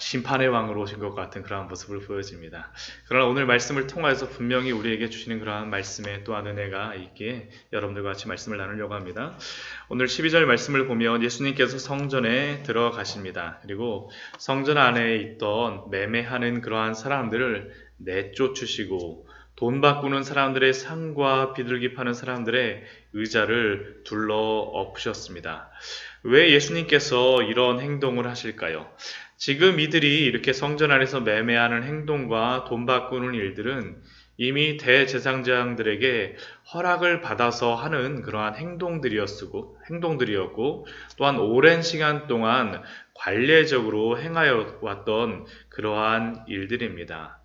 심판의 왕으로 오신 것 같은 그러한 모습을 보여집니다. 그러나 오늘 말씀을 통해서 분명히 우리에게 주시는 그러한 말씀에 또한 은혜가 있기에 여러분들과 같이 말씀을 나누려고 합니다. 오늘 12절 말씀을 보면 예수님께서 성전에 들어가십니다. 그리고 성전 안에 있던 매매하는 그러한 사람들을 내쫓으시고 돈 바꾸는 사람들의 상과 비둘기 파는 사람들의 의자를 둘러 엎으셨습니다. 왜 예수님께서 이런 행동을 하실까요? 지금 이들이 이렇게 성전 안에서 매매하는 행동과 돈 바꾸는 일들은 이미 대제사장들에게 허락을 받아서 하는 그러한 행동들이었고, 또한 오랜 시간 동안 관례적으로 행하여 왔던 그러한 일들입니다.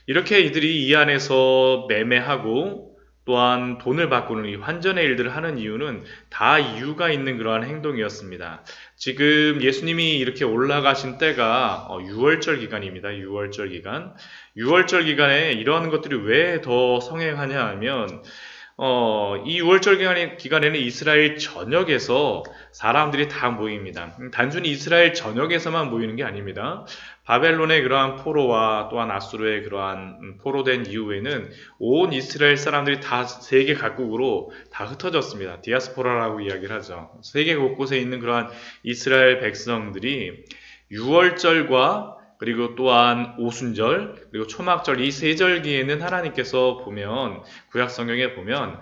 이렇게 이들이 이 안에서 매매하고 또한 돈을 바꾸는 이 환전의 일들을 하는 이유는 다 이유가 있는 그러한 행동이었습니다. 지금 예수님이 이렇게 올라가신 때가 6월절 기간입니다. 6월절 기간. 6월절 기간에 이러한 것들이 왜 더 성행하냐 하면 이 6월절 기간에는 이스라엘 전역에서 사람들이 다 모입니다. 단순히 이스라엘 전역에서만 모이는 게 아닙니다. 바벨론의 그러한 포로와 또한 아수르의 그러한 포로된 이후에는 온 이스라엘 사람들이 다 세계 각국으로 다 흩어졌습니다. 디아스포라라고 이야기를 하죠. 세계 곳곳에 있는 그러한 이스라엘 백성들이 6월절과 그리고 또한 오순절, 그리고 초막절 이 세 절기에는 하나님께서 보면 구약 성경에 보면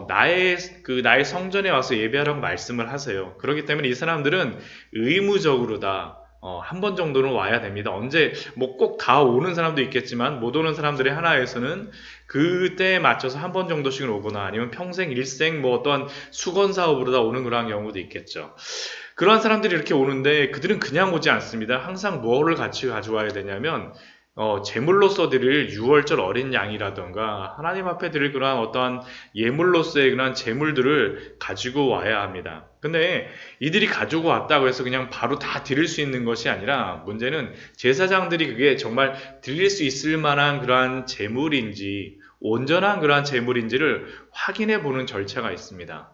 나의 성전에 와서 예배하라고 말씀을 하세요. 그렇기 때문에 이 사람들은 의무적으로 다 한 번 정도는 와야 됩니다. 언제 뭐 꼭 다 오는 사람도 있겠지만 못 오는 사람들의 하나에서는 그때에 맞춰서 한 번 정도씩은 오거나 아니면 평생 일생 뭐 어떤 수건 사업으로 다 오는 그런 경우도 있겠죠. 그러한 사람들이 이렇게 오는데 그들은 그냥 오지 않습니다. 항상 뭐를 같이 가져와야 되냐면 제물로서 드릴 6월절 어린 양이라던가 하나님 앞에 드릴 그러한 어떠한 예물로서의 그러한 제물들을 가지고 와야 합니다. 근데 이들이 가지고 왔다고 해서 그냥 바로 다 드릴 수 있는 것이 아니라 문제는 제사장들이 그게 정말 드릴 수 있을 만한 그러한 제물인지 온전한 그러한 제물인지를 확인해 보는 절차가 있습니다.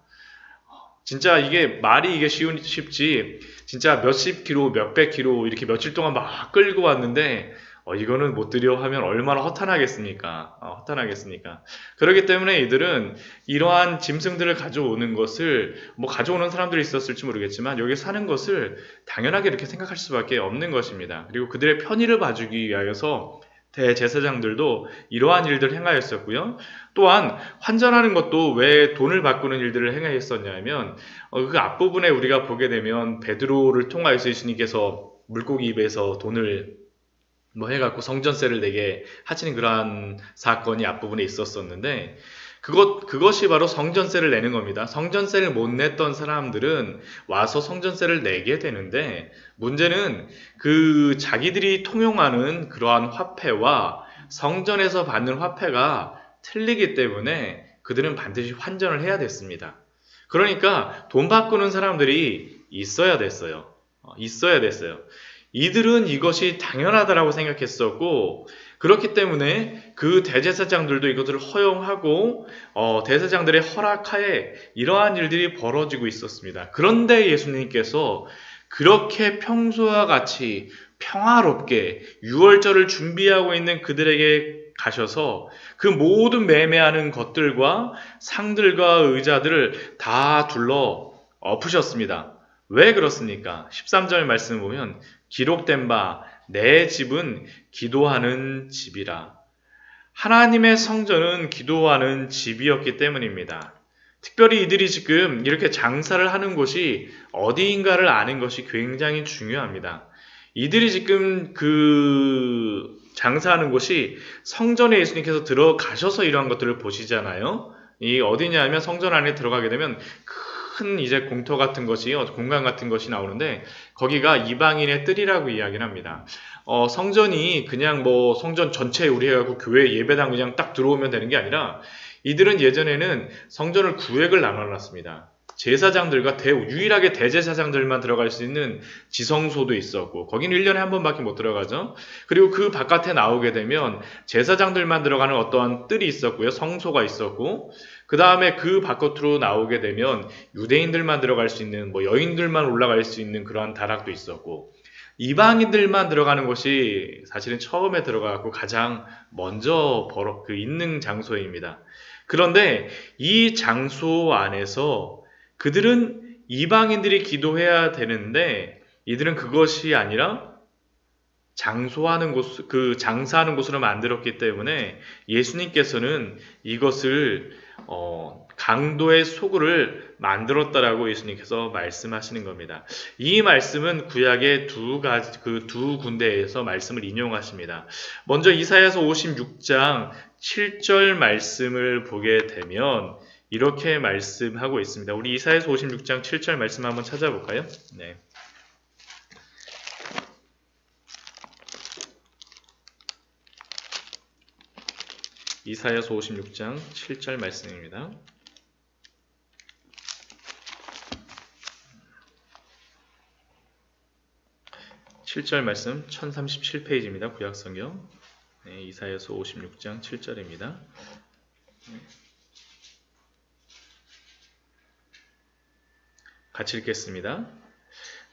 진짜 이게 말이 이게 쉽지 진짜 몇십 킬로 몇백 킬로 이렇게 며칠 동안 막 끌고 왔는데 이거는 못 드려 하면 얼마나 허탄하겠습니까? 허탄하겠습니까? 그렇기 때문에 이들은 이러한 짐승들을 가져오는 것을 뭐 가져오는 사람들이 있었을지 모르겠지만 여기 사는 것을 당연하게 이렇게 생각할 수밖에 없는 것입니다. 그리고 그들의 편의를 봐주기 위하여서 대제사장들도 이러한 일들을 행하였었고요. 또한 환전하는 것도 왜 돈을 바꾸는 일들을 행하였었냐면 그 앞부분에 우리가 보게 되면 베드로를 통하여서 예수님께서 물고기 입에서 돈을 뭐 해갖고 성전세를 내게 하시는 그러한 사건이 앞부분에 있었었는데 그것이 바로 성전세를 내는 겁니다. 성전세를 못 냈던 사람들은 와서 성전세를 내게 되는데 문제는 그 자기들이 통용하는 그러한 화폐와 성전에서 받는 화폐가 틀리기 때문에 그들은 반드시 환전을 해야 됐습니다. 그러니까 돈 바꾸는 사람들이 있어야 됐어요. 이들은 이것이 당연하다라고 생각했었고 그렇기 때문에 그 대제사장들도 이것들을 허용하고 대제사장들의 허락하에 이러한 일들이 벌어지고 있었습니다. 그런데 예수님께서 그렇게 평소와 같이 평화롭게 6월절을 준비하고 있는 그들에게 가셔서 그 모든 매매하는 것들과 상들과 의자들을 다 둘러 엎으셨습니다. 왜 그렇습니까? 13절 말씀을 보면 기록된 바 내 집은 기도하는 집이라. 하나님의 성전은 기도하는 집이었기 때문입니다. 특별히 이들이 지금 이렇게 장사를 하는 곳이 어디인가를 아는 것이 굉장히 중요합니다. 이들이 지금 장사하는 곳이 성전에 예수님께서 들어가셔서 이러한 것들을 보시잖아요. 이 어디냐면 성전 안에 들어가게 되면 큰 이제 공터 같은 것이 공간 같은 것이 나오는데 거기가 이방인의 뜰이라고 이야기를 합니다. 성전이 그냥 뭐 성전 전체 우리 해갖고 교회 예배당 그냥 딱 들어오면 되는 게 아니라 이들은 예전에는 성전을 구획을 나눠놨습니다. 제사장들과 유일하게 대제사장들만 들어갈 수 있는 지성소도 있었고 거기는 1년에 한 번밖에 못 들어가죠. 그리고 그 바깥에 나오게 되면 제사장들만 들어가는 어떠한 뜰이 있었고요. 성소가 있었고 그 다음에 그 바깥으로 나오게 되면 유대인들만 들어갈 수 있는 뭐 여인들만 올라갈 수 있는 그러한 다락도 있었고 이방인들만 들어가는 곳이 사실은 처음에 들어가고 가장 먼저 있는 장소입니다. 그런데 이 장소 안에서 그들은 이방인들이 기도해야 되는데 이들은 그것이 아니라 장사하는 곳으로 만들었기 때문에 예수님께서는 이것을 강도의 소굴을 만들었다라고 예수님께서 말씀하시는 겁니다. 이 말씀은 구약의 두 군데에서 말씀을 인용하십니다. 먼저 이사야서 56장 7절 말씀을 보게 되면 이렇게 말씀하고 있습니다. 우리 이사야서 56장 7절 말씀 한번 찾아볼까요? 네. 이사야서 56장 7절 말씀입니다. (7절) 말씀 1037페이지입니다. 구약성경. 네, 이사야서 56장 7절입니다. 같이 읽겠습니다.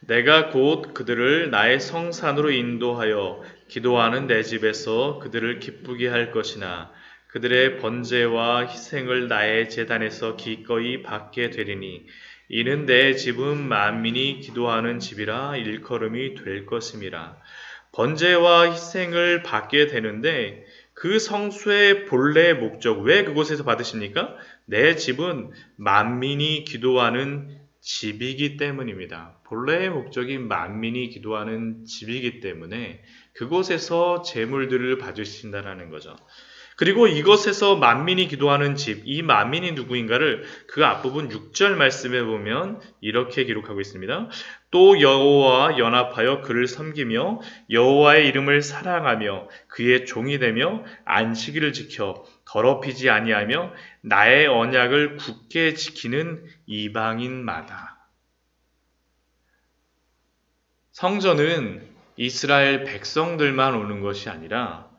내가 곧 그들을 나의 성산으로 인도하여 기도하는 내 집에서 그들을 기쁘게 할 것이나 그들의 번제와 희생을 나의 제단에서 기꺼이 받게 되리니 이는 내 집은 만민이 기도하는 집이라 일컬음이 될 것임이라. 번제와 희생을 받게 되는데 그 성수의 본래 목적, 왜 그곳에서 받으십니까? 내 집은 만민이 기도하는 집이기 때문입니다. 본래의 목적이 만민이 기도하는 집이기 때문에 그곳에서 제물들을 받으신다는 거죠. 그리고 이것에서 만민이 기도하는 집, 이 만민이 누구인가를 그 앞부분 6절 말씀에 보면 이렇게 기록하고 있습니다. 또 여호와와 연합하여 그를 섬기며 여호와의 이름을 사랑하며 그의 종이 되며 안식일을 지켜 더럽히지 아니하며 나의 언약을 굳게 지키는 이방인마다. 성전은 이스라엘 백성들만 오는 것이 아니라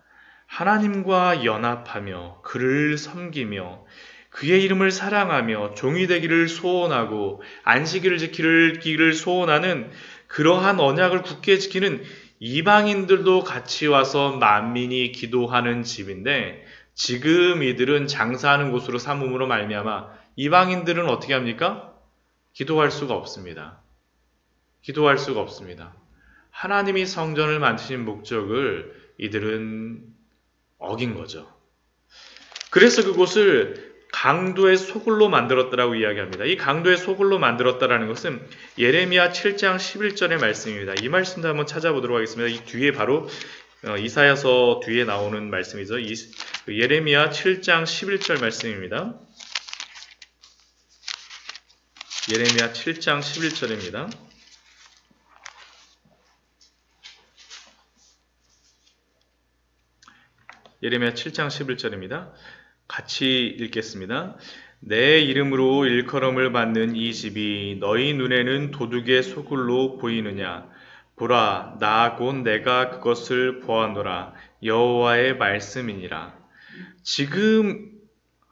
하나님과 연합하며 그를 섬기며 그의 이름을 사랑하며 종이 되기를 소원하고 안식일을 지키기를 소원하는 그러한 언약을 굳게 지키는 이방인들도 같이 와서 만민이 기도하는 집인데, 지금 이들은 장사하는 곳으로 삼음으로 말미암아 이방인들은 어떻게 합니까? 기도할 수가 없습니다. 기도할 수가 없습니다. 하나님이 성전을 만드신 목적을 이들은 어긴 거죠. 그래서 그곳을 강도의 소굴로 만들었다라고 이야기합니다. 이 강도의 소굴로 만들었다라는 것은 예레미야 7장 11절의 말씀입니다. 이 말씀도 한번 찾아보도록 하겠습니다. 이 뒤에 바로 이사야서 뒤에 나오는 말씀이죠. 예레미야 7장 11절 말씀입니다. 예레미야 7장 11절입니다. 예레미야 7장 11절입니다. 같이 읽겠습니다. 내 이름으로 일컬음을 받는 이 집이 너희 눈에는 도둑의 소굴로 보이느냐? 보라, 나 곧 내가 그것을 보았노라. 여호와의 말씀이니라. 지금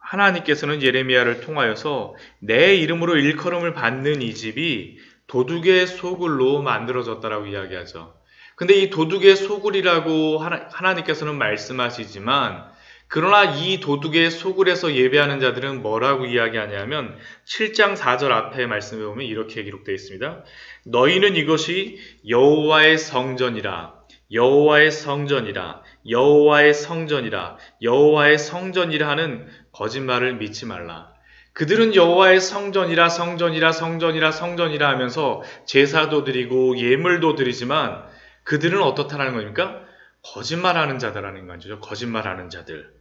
하나님께서는 예레미야를 통하여서 내 이름으로 일컬음을 받는 이 집이 도둑의 소굴로 만들어졌다라고 이야기하죠. 근데 이 도둑의 소굴이라고 하나님께서는 말씀하시지만, 그러나 이 도둑의 소굴에서 예배하는 자들은 뭐라고 이야기하냐면 7장 4절 앞에 말씀에 보면 이렇게 기록되어 있습니다. 너희는 이것이 여호와의 성전이라, 여호와의 성전이라, 여호와의 성전이라, 여호와의 성전이라 하는 거짓말을 믿지 말라. 그들은 여호와의 성전이라, 성전이라, 성전이라, 성전이라 하면서 제사도 드리고 예물도 드리지만 그들은 어떻다라는 겁니까? 거짓말하는 자들라는 거죠. 거짓말하는 자들.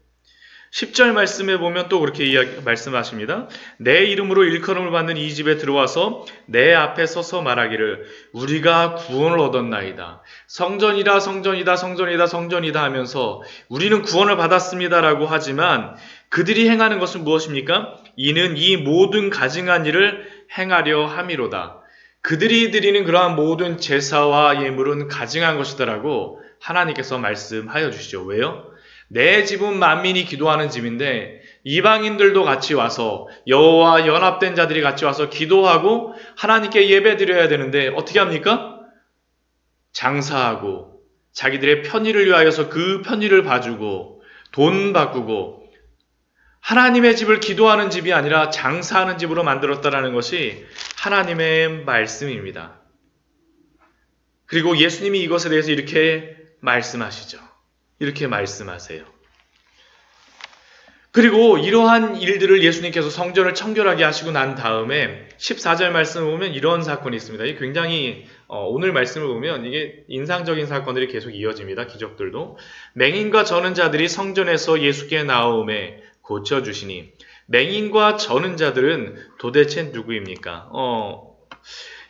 10절 말씀에 보면 또 그렇게 말씀하십니다. 내 이름으로 일컬음을 받는 이 집에 들어와서 내 앞에 서서 말하기를 우리가 구원을 얻었나이다. 성전이다, 성전이다, 성전이다, 성전이다 하면서 우리는 구원을 받았습니다라고 하지만 그들이 행하는 것은 무엇입니까? 이는 이 모든 가증한 일을 행하려 함이로다. 그들이 드리는 그러한 모든 제사와 예물은 가증한 것이다라고 하나님께서 말씀하여 주시죠. 왜요? 내 집은 만민이 기도하는 집인데 이방인들도 같이 와서 여호와와 연합된 자들이 같이 와서 기도하고 하나님께 예배 드려야 되는데 어떻게 합니까? 장사하고 자기들의 편의를 위하여서 그 편의를 봐주고 돈 바꾸고 하나님의 집을 기도하는 집이 아니라 장사하는 집으로 만들었다라는 것이 하나님의 말씀입니다. 그리고 예수님이 이것에 대해서 이렇게 말씀하시죠. 이렇게 말씀하세요. 그리고 이러한 일들을 예수님께서 성전을 청결하게 하시고 난 다음에 14절 말씀을 보면 이런 사건이 있습니다. 이게 굉장히 오늘 말씀을 보면 이게 인상적인 사건들이 계속 이어집니다. 기적들도. 맹인과 저는 자들이 성전에서 예수께 나오매 고쳐주시니. 맹인과 저는 자들은 도대체 누구입니까?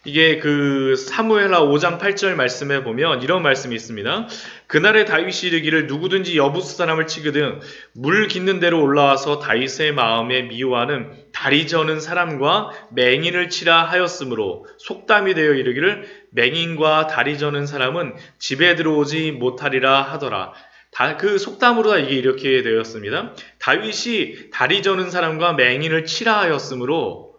이게 그 사무엘하 5장 8절 말씀에 보면 이런 말씀이 있습니다. 그날에 다윗이 이르기를 누구든지 여부수 사람을 치거든 물 깃는 대로 올라와서 다윗의 마음에 미워하는 다리 저는 사람과 맹인을 치라 하였으므로 속담이 되어 이르기를 맹인과 다리 저는 사람은 집에 들어오지 못하리라 하더라. 그 속담으로 이게 이렇게 되었습니다. 다윗이 다리 저는 사람과 맹인을 치라 하였으므로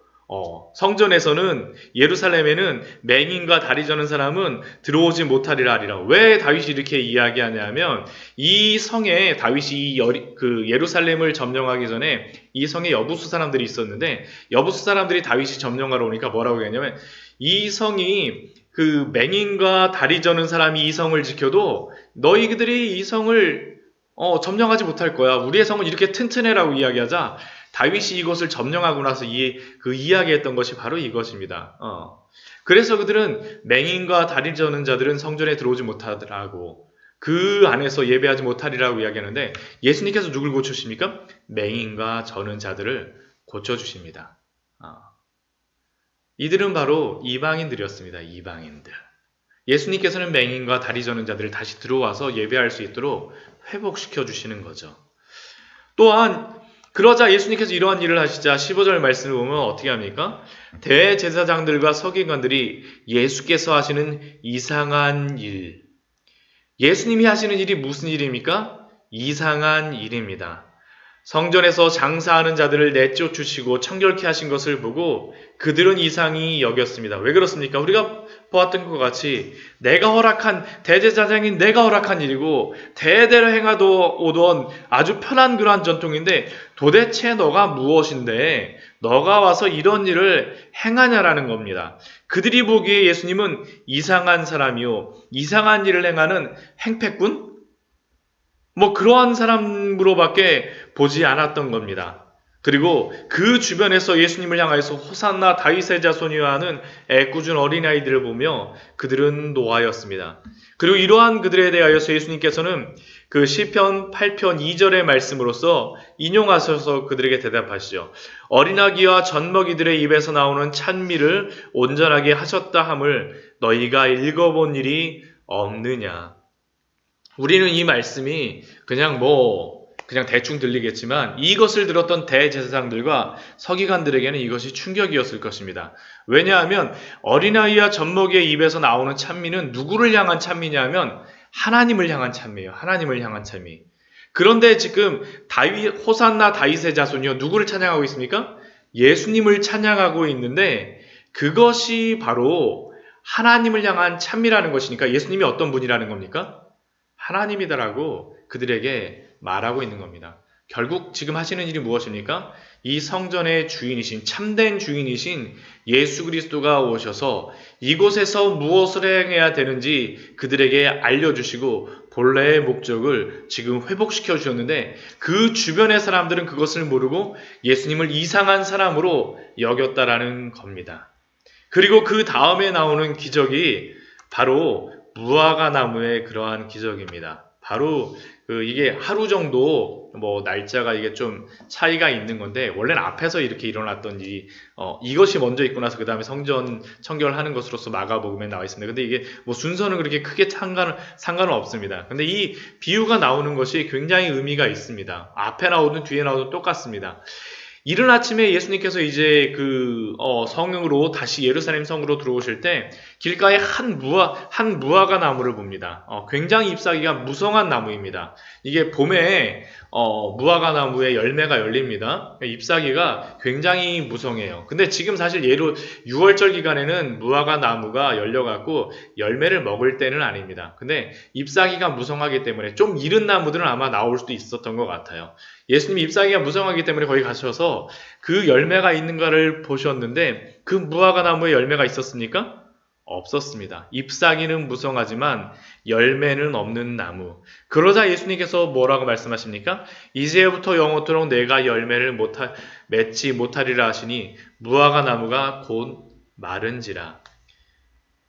성전에서는 예루살렘에는 맹인과 다리 저는 사람은 들어오지 못하리라 하리라. 왜 다윗이 이렇게 이야기하냐면 이 성에 다윗이 그 예루살렘을 점령하기 전에 이 성에 여부수 사람들이 있었는데 여부수 사람들이 다윗이 점령하러 오니까 뭐라고 했냐면 이 성이 그 맹인과 다리 저는 사람이 이 성을 지켜도 너희들이 이 성을 점령하지 못할 거야. 우리의 성은 이렇게 튼튼해라고 이야기하자 다윗이 이것을 점령하고 나서 이야기했던 것이 바로 이것입니다. 그래서 그들은 맹인과 다리 저는 자들은 성전에 들어오지 못하더라고. 그 안에서 예배하지 못하리라고 이야기하는데 예수님께서 누굴 고쳐주십니까? 맹인과 저는 자들을 고쳐주십니다. 이들은 바로 이방인들이었습니다. 이방인들. 예수님께서는 맹인과 다리 저는 자들을 다시 들어와서 예배할 수 있도록 회복시켜 주시는 거죠. 또한 그러자 예수님께서 이러한 일을 하시자 15절 말씀을 보면 어떻게 합니까? 대제사장들과 서기관들이 예수께서 하시는 이상한 일. 예수님이 하시는 일이 무슨 일입니까? 이상한 일입니다. 성전에서 장사하는 자들을 내쫓으시고 청결케 하신 것을 보고 그들은 이상히 여겼습니다. 왜 그렇습니까? 우리가 보았던 것 같이 내가 허락한 대제사장인 내가 허락한 일이고 대대로 행하도 오던 아주 편한 그러한 전통인데 도대체 너가 무엇인데 너가 와서 이런 일을 행하냐라는 겁니다. 그들이 보기에 예수님은 이상한 사람이요 이상한 일을 행하는 행패꾼? 그러한 사람으로밖에 보지 않았던 겁니다. 그리고 그 주변에서 예수님을 향하여서 호산나 다윗의 자손이여 하는 애꿎은 어린아이들을 보며 그들은 노하였습니다. 그리고 이러한 그들에 대하여서 예수님께서는 그 시편 8편 2절의 말씀으로서 인용하셔서 그들에게 대답하시죠. 어린아기와 젖먹이들의 입에서 나오는 찬미를 온전하게 하셨다 함을 너희가 읽어본 일이 없느냐. 우리는 이 말씀이 그냥 대충 들리겠지만 이것을 들었던 대제사장들과 서기관들에게는 이것이 충격이었을 것입니다. 왜냐하면 어린아이와 젖먹이의 입에서 나오는 찬미는 누구를 향한 찬미냐면 하나님을 향한 찬미예요. 하나님을 향한 찬미. 그런데 지금 호산나 다윗의 자손이요. 누구를 찬양하고 있습니까? 예수님을 찬양하고 있는데 그것이 바로 하나님을 향한 찬미라는 것이니까 예수님이 어떤 분이라는 겁니까? 하나님이다라고 그들에게 말하고 있는 겁니다. 결국 지금 하시는 일이 무엇입니까? 이 성전의 주인이신 참된 주인이신 예수 그리스도가 오셔서 이곳에서 무엇을 행해야 되는지 그들에게 알려주시고 본래의 목적을 지금 회복시켜 주셨는데 그 주변의 사람들은 그것을 모르고 예수님을 이상한 사람으로 여겼다라는 겁니다. 그리고 그 다음에 나오는 기적이 바로 무화과 나무의 그러한 기적입니다. 바로 이게 하루 정도 날짜가 이게 좀 차이가 있는 건데 원래는 앞에서 이렇게 일어났던 일이 이것이 먼저 있고 나서 그 다음에 성전 청결하는 것으로서 마가복음에 나와 있습니다. 근데 이게 순서는 그렇게 크게 상관은 없습니다. 근데 이 비유가 나오는 것이 굉장히 의미가 있습니다. 앞에 나오든 뒤에 나오든 똑같습니다. 이른 아침에 예수님께서 이제 성으로 다시 예루살렘 성으로 들어오실 때 길가에 한 무화과 나무를 봅니다. 굉장히 잎사귀가 무성한 나무입니다. 이게 봄에 무화과 나무에 열매가 열립니다. 잎사귀가 굉장히 무성해요. 근데 지금 사실 6월절 기간에는 무화과 나무가 열려갖고 열매를 먹을 때는 아닙니다. 근데 잎사귀가 무성하기 때문에 좀 이른 나무들은 아마 나올 수도 있었던 것 같아요. 예수님이 잎사귀가 무성하기 때문에 거기 가셔서 그 열매가 있는가를 보셨는데 그 무화과 나무에 열매가 있었습니까? 없었습니다. 잎사귀는 무성하지만 열매는 없는 나무. 그러자 예수님께서 뭐라고 말씀하십니까? 이제부터 영원토록 내가 열매를 맺지 못하리라 하시니 무화과 나무가 곧 마른지라.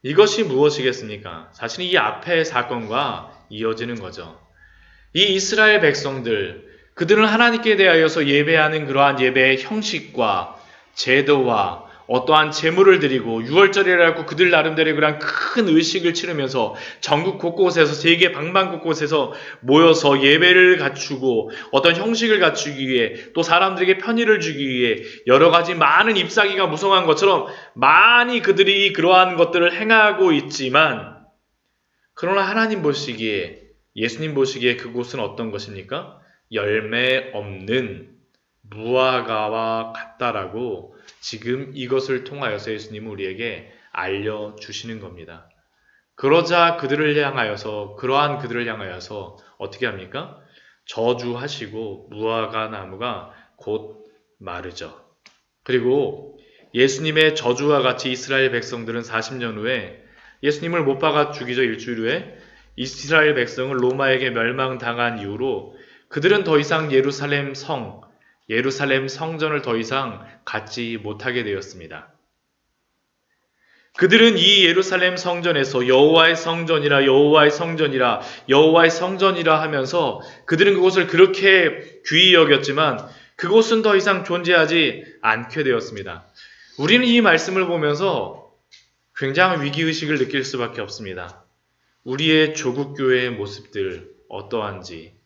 이것이 무엇이겠습니까? 사실 이 앞의 사건과 이어지는 거죠. 이 이스라엘 백성들, 그들은 하나님께 대하여서 예배하는 그러한 예배의 형식과 제도와 어떠한 제물을 드리고 6월절이라고 그들 나름대로 그런 큰 의식을 치르면서 전국 곳곳에서 세계 방방곳곳에서 모여서 예배를 갖추고 어떤 형식을 갖추기 위해 또 사람들에게 편의를 주기 위해 여러 가지 많은 잎사귀가 무성한 것처럼 많이 그들이 그러한 것들을 행하고 있지만 그러나 하나님 보시기에 예수님 보시기에 그곳은 어떤 것입니까? 열매 없는 무화과와 같다라고 지금 이것을 통하여서 예수님은 우리에게 알려주시는 겁니다. 그러자 그러한 그들을 향하여서 어떻게 합니까? 저주하시고 무화과 나무가 곧 마르죠. 그리고 예수님의 저주와 같이 이스라엘 백성들은 40년 후에 예수님을 못 박아 죽이죠. 일주일 후에 이스라엘 백성은 로마에게 멸망당한 이후로 그들은 더 이상 예루살렘 성전을 더 이상 갖지 못하게 되었습니다. 그들은 이 예루살렘 성전에서 여호와의 성전이라 여호와의 성전이라 여호와의 성전이라 하면서 그들은 그곳을 그렇게 귀히 여겼지만 그곳은 더 이상 존재하지 않게 되었습니다. 우리는 이 말씀을 보면서 굉장한 위기의식을 느낄 수밖에 없습니다. 우리의 조국교회의 모습들 어떠한지,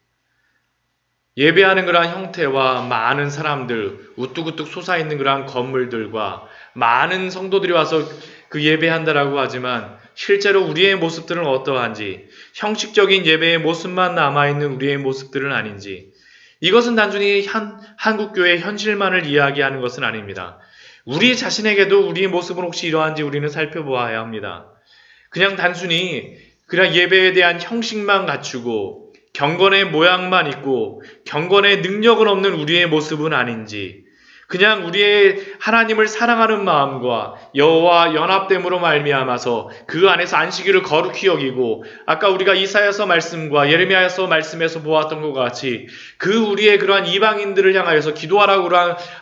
예배하는 그러한 형태와 많은 사람들, 우뚝우뚝 솟아있는 그러한 건물들과 많은 성도들이 와서 그 예배한다라고 하지만 실제로 우리의 모습들은 어떠한지, 형식적인 예배의 모습만 남아있는 우리의 모습들은 아닌지, 이것은 단순히 한국교회의 현실만을 이야기하는 것은 아닙니다. 우리 자신에게도 우리의 모습은 혹시 이러한지 우리는 살펴보아야 합니다. 그냥 단순히 그냥 예배에 대한 형식만 갖추고 경건의 모양만 있고 경건의 능력은 없는 우리의 모습은 아닌지, 그냥 우리의 하나님을 사랑하는 마음과 여호와 연합됨으로 말미암아서 그 안에서 안식일을 거룩히 여기고 아까 우리가 이사야서 말씀과 예레미야서 말씀에서 보았던 것 같이 그 우리의 그러한 이방인들을 향하여서 기도하라고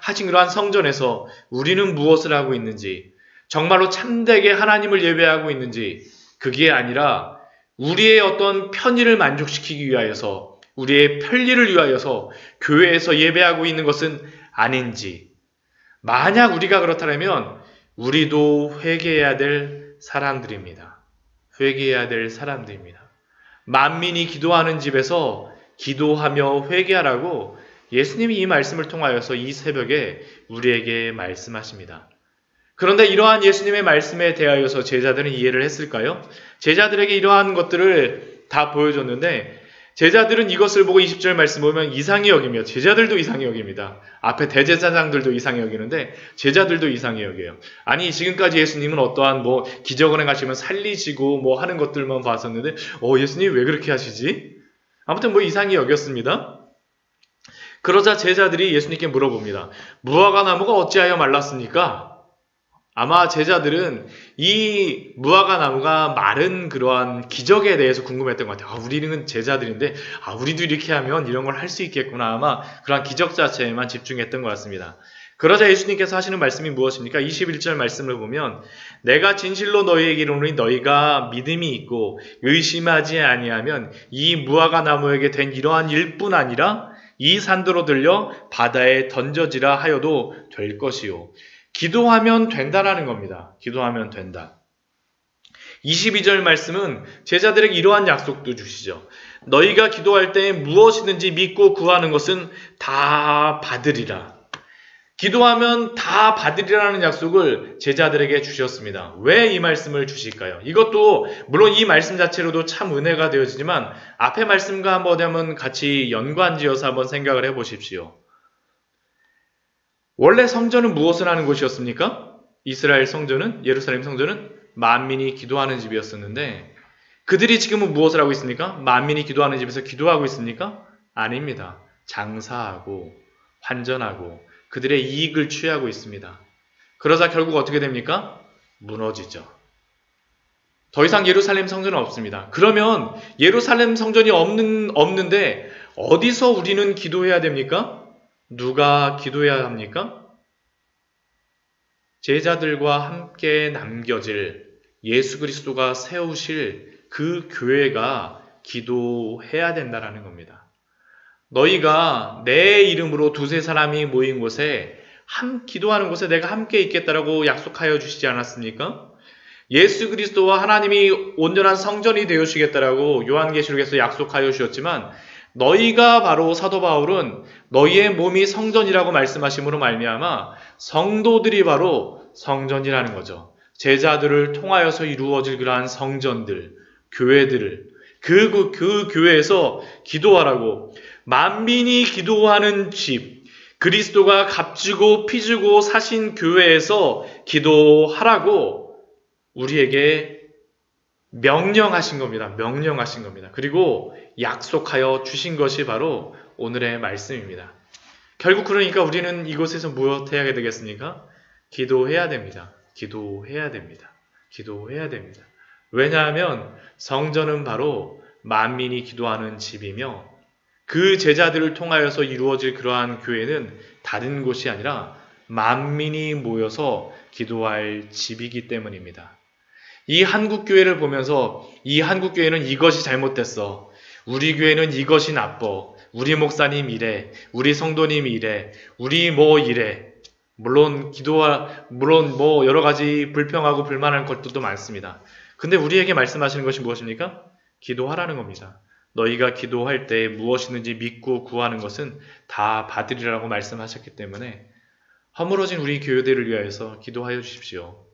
하신 그러한 성전에서 우리는 무엇을 하고 있는지, 정말로 참되게 하나님을 예배하고 있는지, 그게 아니라 우리의 어떤 편의를 만족시키기 위하여서 우리의 편리를 위하여서 교회에서 예배하고 있는 것은 아닌지, 만약 우리가 그렇다면 우리도 회개해야 될 사람들입니다. 회개해야 될 사람들입니다. 만민이 기도하는 집에서 기도하며 회개하라고 예수님이 이 말씀을 통하여서 이 새벽에 우리에게 말씀하십니다. 그런데 이러한 예수님의 말씀에 대하여서 제자들은 이해를 했을까요? 제자들에게 이러한 것들을 다 보여줬는데 제자들은 이것을 보고 20절 말씀 보면 이상히 여기며, 제자들도 이상히 여깁니다. 앞에 대제사장들도 이상히 여기는데 제자들도 이상히 여겨요. 아니 지금까지 예수님은 어떠한 기적을 행하시면 살리시고 하는 것들만 봤었는데 예수님 왜 그렇게 하시지? 아무튼 이상히 여겼습니다. 그러자 제자들이 예수님께 물어봅니다. 무화과 나무가 어찌하여 말랐습니까? 아마 제자들은 이 무화과 나무가 마른 그러한 기적에 대해서 궁금했던 것 같아요. 우리는 제자들인데 우리도 이렇게 하면 이런 걸 할 수 있겠구나. 아마 그러한 기적 자체에만 집중했던 것 같습니다. 그러자 예수님께서 하시는 말씀이 무엇입니까? 21절 말씀을 보면 내가 진실로 너희에게 이르노니 너희가 믿음이 있고 의심하지 아니하면 이 무화과 나무에게 된 이러한 일뿐 아니라 이 산도로 들려 바다에 던져지라 하여도 될 것이요. 기도하면 된다라는 겁니다. 기도하면 된다. 22절 말씀은 제자들에게 이러한 약속도 주시죠. 너희가 기도할 때 무엇이든지 믿고 구하는 것은 다 받으리라. 기도하면 다 받으리라는 약속을 제자들에게 주셨습니다. 왜 이 말씀을 주실까요? 이것도 물론 이 말씀 자체로도 참 은혜가 되어지지만 앞의 말씀과 한번 같이 연관지어서 한번 생각을 해보십시오. 원래 성전은 무엇을 하는 곳이었습니까? 이스라엘 성전은, 예루살렘 성전은 만민이 기도하는 집이었었는데 그들이 지금은 무엇을 하고 있습니까? 만민이 기도하는 집에서 기도하고 있습니까? 아닙니다. 장사하고 환전하고 그들의 이익을 취하고 있습니다. 그러자 결국 어떻게 됩니까? 무너지죠. 더 이상 예루살렘 성전은 없습니다. 그러면 예루살렘 성전이 없는데 어디서 우리는 기도해야 됩니까? 누가 기도해야 합니까? 제자들과 함께 남겨질 예수 그리스도가 세우실 그 교회가 기도해야 된다는 겁니다. 너희가 내 이름으로 두세 사람이 모인 곳에 기도하는 곳에 내가 함께 있겠다라고 약속하여 주시지 않았습니까? 예수 그리스도와 하나님이 온전한 성전이 되어주시겠다라고 요한계시록에서 약속하여 주셨지만 너희가 바로 사도 바울은 너희의 몸이 성전이라고 말씀하심으로 말미암아 성도들이 바로 성전이라는 거죠. 제자들을 통하여서 이루어질 그러한 성전들, 교회들을 그 교회에서 기도하라고 만민이 기도하는 집, 그리스도가 값지고 피주고 사신 교회에서 기도하라고 우리에게 명령하신 겁니다. 명령하신 겁니다. 그리고 약속하여 주신 것이 바로 오늘의 말씀입니다. 결국 그러니까 우리는 이곳에서 무엇 해야 되겠습니까? 기도해야 됩니다. 기도해야 됩니다. 기도해야 됩니다. 왜냐하면 성전은 바로 만민이 기도하는 집이며 그 제자들을 통하여서 이루어질 그러한 교회는 다른 곳이 아니라 만민이 모여서 기도할 집이기 때문입니다. 이 한국교회를 보면서 이 한국교회는 이것이 잘못됐어. 우리 교회는 이것이 나빠. 우리 목사님 이래. 우리 성도님 이래. 우리 뭐 이래. 물론 여러 가지 불평하고 불만할 것들도 많습니다. 근데 우리에게 말씀하시는 것이 무엇입니까? 기도하라는 겁니다. 너희가 기도할 때 무엇이든지 믿고 구하는 것은 다 받으리라고 말씀하셨기 때문에 허물어진 우리 교회들을 위하여서 기도하여 주십시오.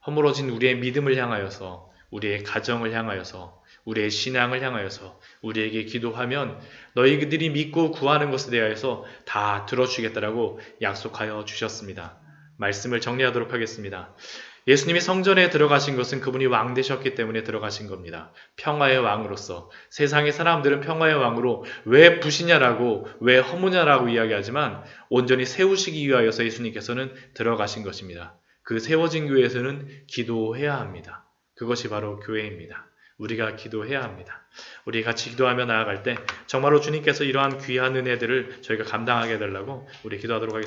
허물어진 우리의 믿음을 향하여서, 우리의 가정을 향하여서, 우리의 신앙을 향하여서 우리에게 기도하면 너희들이 믿고 구하는 것에 대하여서 다 들어주겠다라고 약속하여 주셨습니다. 말씀을 정리하도록 하겠습니다. 예수님이 성전에 들어가신 것은 그분이 왕 되셨기 때문에 들어가신 겁니다. 평화의 왕으로서. 세상의 사람들은 평화의 왕으로 왜 부시냐라고, 왜 허무냐라고 이야기하지만 온전히 세우시기 위하여서 예수님께서는 들어가신 것입니다. 그 세워진 교회에서는 기도해야 합니다. 그것이 바로 교회입니다. 우리가 기도해야 합니다. 우리 같이 기도하며 나아갈 때 정말로 주님께서 이러한 귀한 은혜들을 저희가 감당하게 해달라고 우리 기도하도록 하겠습니다.